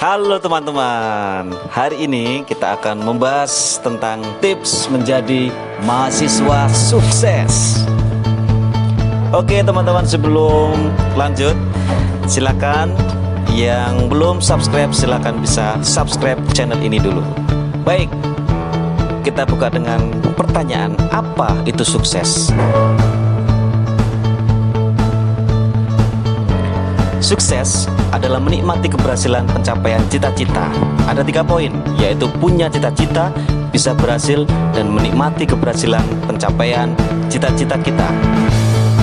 Halo teman-teman, hari ini kita akan membahas tentang tips menjadi mahasiswa sukses. Oke teman-teman, sebelum lanjut, silakan yang belum subscribe silakan bisa subscribe channel ini dulu. Baik, kita buka dengan pertanyaan, apa itu sukses? Sukses adalah menikmati keberhasilan pencapaian cita-cita. Ada 3 poin, yaitu punya cita-cita, bisa berhasil, dan menikmati keberhasilan pencapaian cita-cita kita.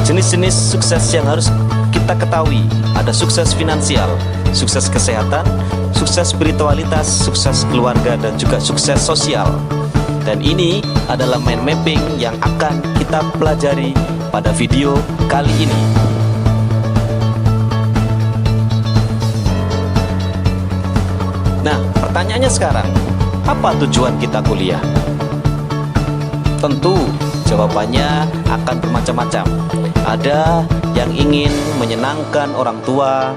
Jenis-jenis sukses yang harus kita ketahui, ada sukses finansial, sukses kesehatan, sukses spiritualitas, sukses keluarga, dan juga sukses sosial. Dan ini adalah mind mapping yang akan kita pelajari pada video kali ini. Nah, pertanyaannya sekarang, apa tujuan kita kuliah? Tentu jawabannya akan bermacam-macam. Ada yang ingin menyenangkan orang tua,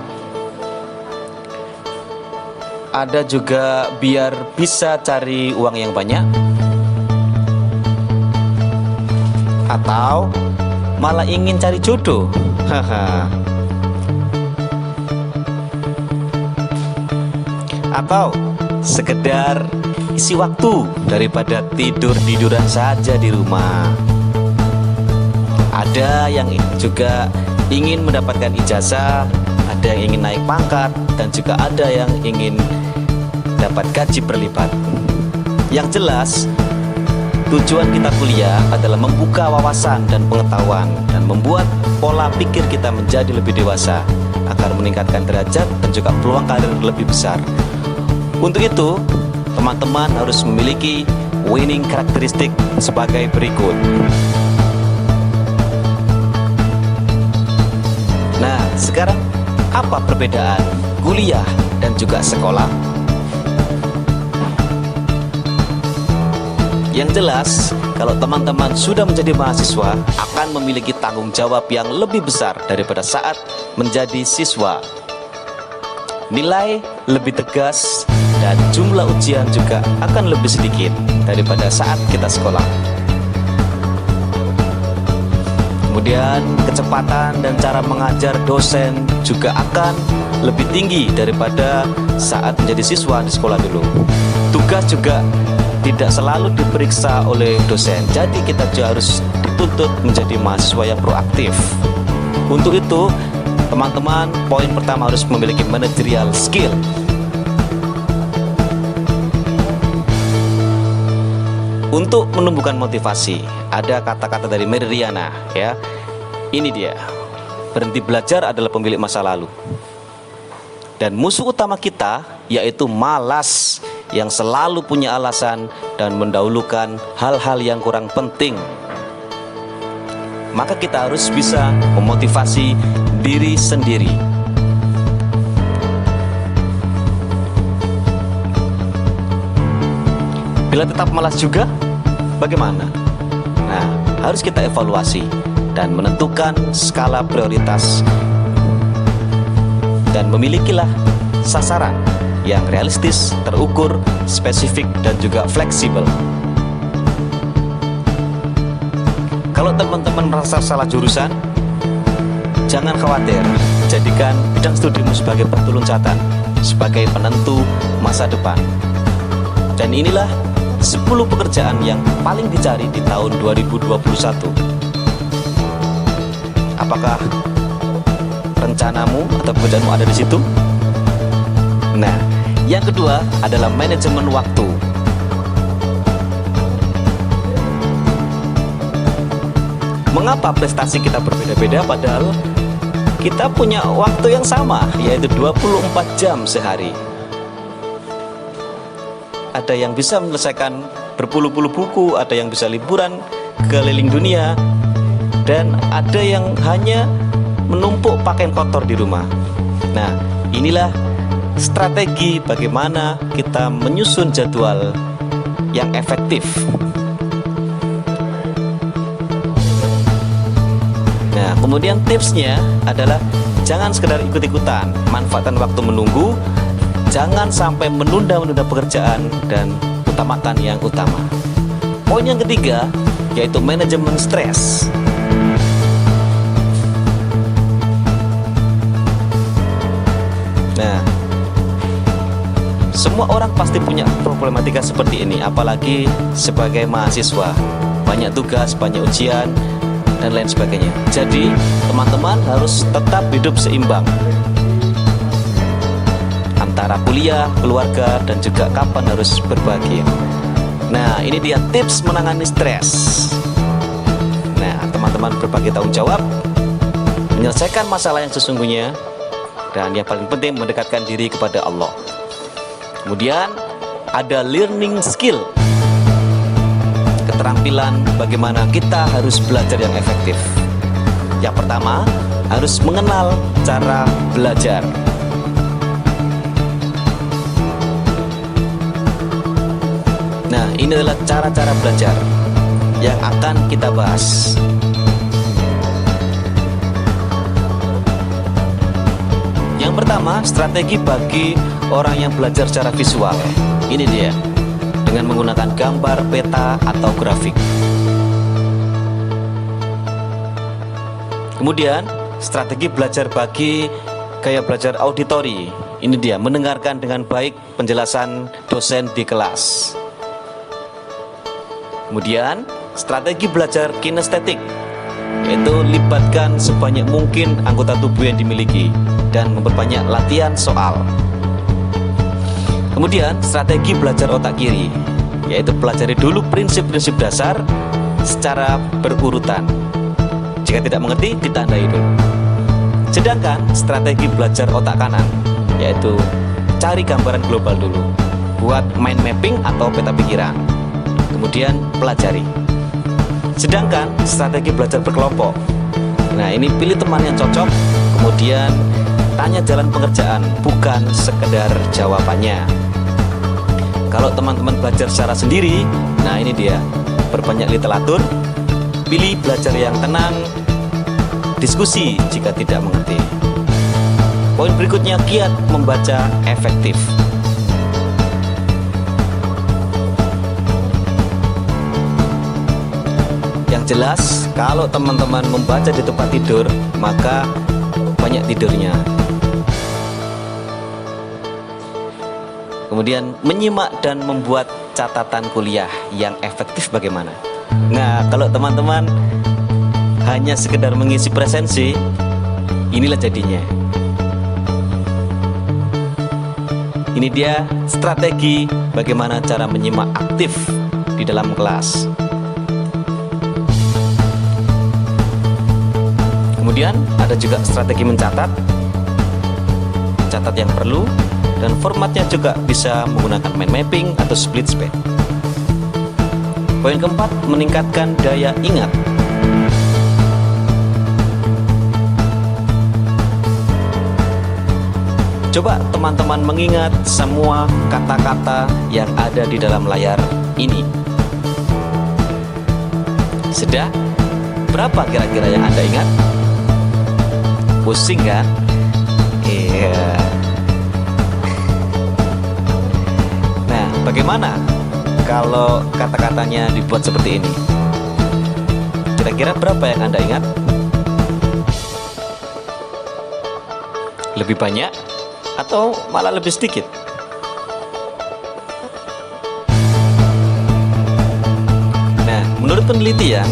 ada juga biar bisa cari uang yang banyak, atau malah ingin cari jodoh. Haha. Atau sekedar isi waktu daripada tidur-tiduran saja di rumah. Ada yang juga ingin mendapatkan ijazah, ada yang ingin naik pangkat, dan juga ada yang ingin dapat gaji berlipat. Yang jelas, tujuan kita kuliah adalah membuka wawasan dan pengetahuan dan membuat pola pikir kita menjadi lebih dewasa agar meningkatkan derajat dan juga peluang karir lebih besar. Untuk itu, teman-teman harus memiliki winning karakteristik sebagai berikut. Nah, sekarang apa perbedaan kuliah dan juga sekolah? Yang jelas, kalau teman-teman sudah menjadi mahasiswa, akan memiliki tanggung jawab yang lebih besar daripada saat menjadi siswa. Nilai lebih tegas dan jumlah ujian juga akan lebih sedikit daripada saat kita sekolah. Kemudian kecepatan dan cara mengajar dosen juga akan lebih tinggi daripada saat menjadi siswa di sekolah dulu. Tugas juga tidak selalu diperiksa oleh dosen, jadi kita juga harus dituntut menjadi mahasiswa yang proaktif. Untuk itu, teman-teman, poin pertama harus memiliki managerial skill. Untuk menumbuhkan motivasi, ada kata-kata dari Mary Riana, ya. Ini dia. Berhenti belajar adalah pemilik masa lalu. Dan musuh utama kita yaitu malas, yang selalu punya alasan dan mendahulukan hal-hal yang kurang penting. Maka kita harus bisa memotivasi diri sendiri. Bila tetap malas juga, bagaimana? Nah, harus kita evaluasi dan menentukan skala prioritas. Dan memilikilah sasaran yang realistis, terukur, spesifik, dan juga fleksibel. Kalau teman-teman merasa salah jurusan, jangan khawatir, jadikan bidang studimu sebagai batu loncatan, sebagai penentu masa depan. Dan inilah 10 pekerjaan yang paling dicari di tahun 2021. Apakah rencanamu atau pekerjaanmu ada di situ? Nah, yang kedua adalah manajemen waktu. Mengapa prestasi kita berbeda-beda padahal kita punya waktu yang sama, yaitu 24 jam sehari? Ada yang bisa menyelesaikan berpuluh-puluh buku, ada yang bisa liburan keliling dunia, dan ada yang hanya menumpuk pakaian kotor di rumah. Nah, inilah strategi bagaimana kita menyusun jadwal yang efektif. Nah, kemudian tipsnya adalah jangan sekedar ikut-ikutan, manfaatkan waktu menunggu jangan sampai menunda-nunda pekerjaan dan utamakan yang utama. Poin yang ketiga yaitu manajemen stres. Nah, semua orang pasti punya problematika seperti ini, apalagi sebagai mahasiswa. Banyak tugas, banyak ujian, dan lain sebagainya. Jadi, teman-teman harus tetap hidup seimbang antara kuliah, keluarga, dan juga kapan harus berbahagia. Nah, ini dia tips menangani stres. Nah, teman-teman berbagi tanggung jawab, menyelesaikan masalah yang sesungguhnya, dan yang paling penting mendekatkan diri kepada Allah. Kemudian ada learning skill, keterampilan bagaimana kita harus belajar yang efektif. Yang pertama, harus mengenal cara belajar. Nah, ini adalah cara-cara belajar yang akan kita bahas. Yang pertama, strategi bagi orang yang belajar secara visual. Ini dia, dengan menggunakan gambar, peta, atau grafik. Kemudian, strategi belajar bagi gaya belajar auditori. Ini dia, mendengarkan dengan baik penjelasan dosen di kelas. Kemudian, strategi belajar kinestetik, yaitu libatkan sebanyak mungkin anggota tubuh yang dimiliki dan memperbanyak latihan soal. Kemudian, strategi belajar otak kiri, yaitu pelajari dulu prinsip-prinsip dasar secara berurutan. Jika tidak mengerti, ditandai dulu. Sedangkan strategi belajar otak kanan, yaitu cari gambaran global dulu, buat mind mapping atau peta pikiran, kemudian pelajari. Sedangkan strategi belajar berkelompok, nah ini pilih teman yang cocok, kemudian tanya jalan pengerjaan, bukan sekedar jawabannya. Kalau teman-teman belajar secara sendiri, nah ini dia, berbanyak literatur, pilih belajar yang tenang, diskusi jika tidak mengerti. Poin berikutnya, giat membaca efektif. Yang jelas, kalau teman-teman membaca di tempat tidur, maka banyak tidurnya. Kemudian menyimak dan membuat catatan kuliah yang efektif bagaimana? Nah, kalau teman-teman hanya sekedar mengisi presensi, inilah jadinya. Ini dia strategi bagaimana cara menyimak aktif di dalam kelas. Kemudian ada juga strategi mencatat yang perlu, dan formatnya juga bisa menggunakan mind mapping atau split spread. Poin keempat, meningkatkan daya ingat. Coba teman-teman mengingat semua kata-kata yang ada di dalam layar ini. Sudah? Berapa kira-kira yang Anda ingat? Pusing kan? Iya. Nah, bagaimana kalau kata-katanya dibuat seperti ini? Kira-kira berapa yang Anda ingat? Lebih banyak atau malah lebih sedikit? Nah, menurut penelitian,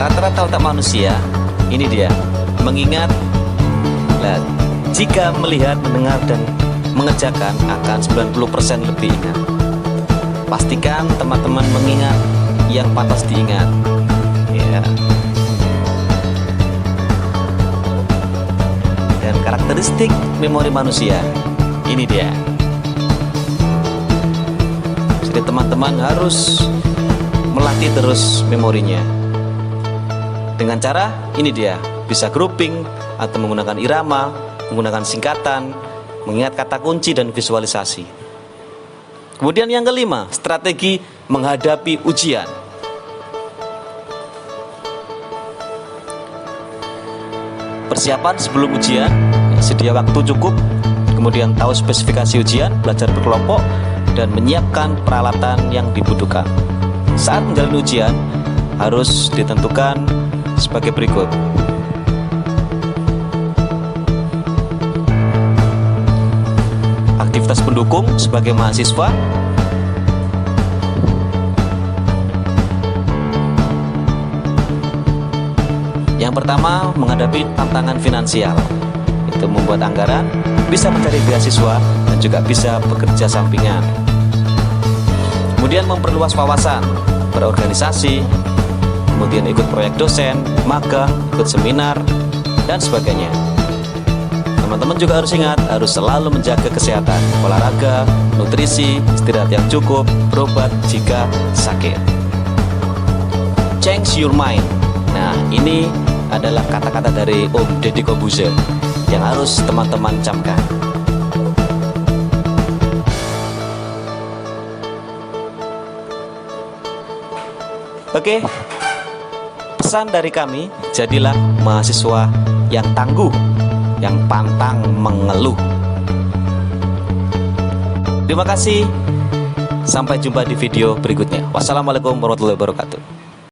rata-rata otak manusia, ini dia, mengingat, jika melihat, mendengar, dan mengerjakan akan 90% lebih ingat. Pastikan teman-teman mengingat yang pantas diingat. Ya. Dan karakteristik memori manusia, ini dia. Jadi teman-teman harus melatih terus memorinya. Dengan cara ini dia, bisa grouping atau menggunakan irama, menggunakan singkatan, mengingat kata kunci dan visualisasi. Kemudian yang kelima, strategi menghadapi ujian. Persiapan sebelum ujian, sedia waktu cukup, kemudian tahu spesifikasi ujian, belajar berkelompok, dan menyiapkan peralatan yang dibutuhkan. Saat menjalani ujian, harus ditentukan sebagai berikut. Aktivitas pendukung sebagai mahasiswa, yang pertama menghadapi tantangan finansial, itu membuat anggaran, bisa mencari beasiswa, dan juga bisa bekerja sampingan. Kemudian memperluas wawasan, berorganisasi, kemudian ikut proyek dosen, magang, ikut seminar, dan sebagainya. Teman-teman juga harus ingat, harus selalu menjaga kesehatan, olahraga, nutrisi, istirahat yang cukup, berobat jika sakit. Change your mind. Nah, ini adalah kata-kata dari Om Deddy Corbuzier yang harus teman-teman camkan. Oke, pesan dari kami, jadilah mahasiswa yang tangguh, yang pantang mengeluh. Terima kasih. Sampai jumpa di video berikutnya. Wassalamualaikum warahmatullahi wabarakatuh.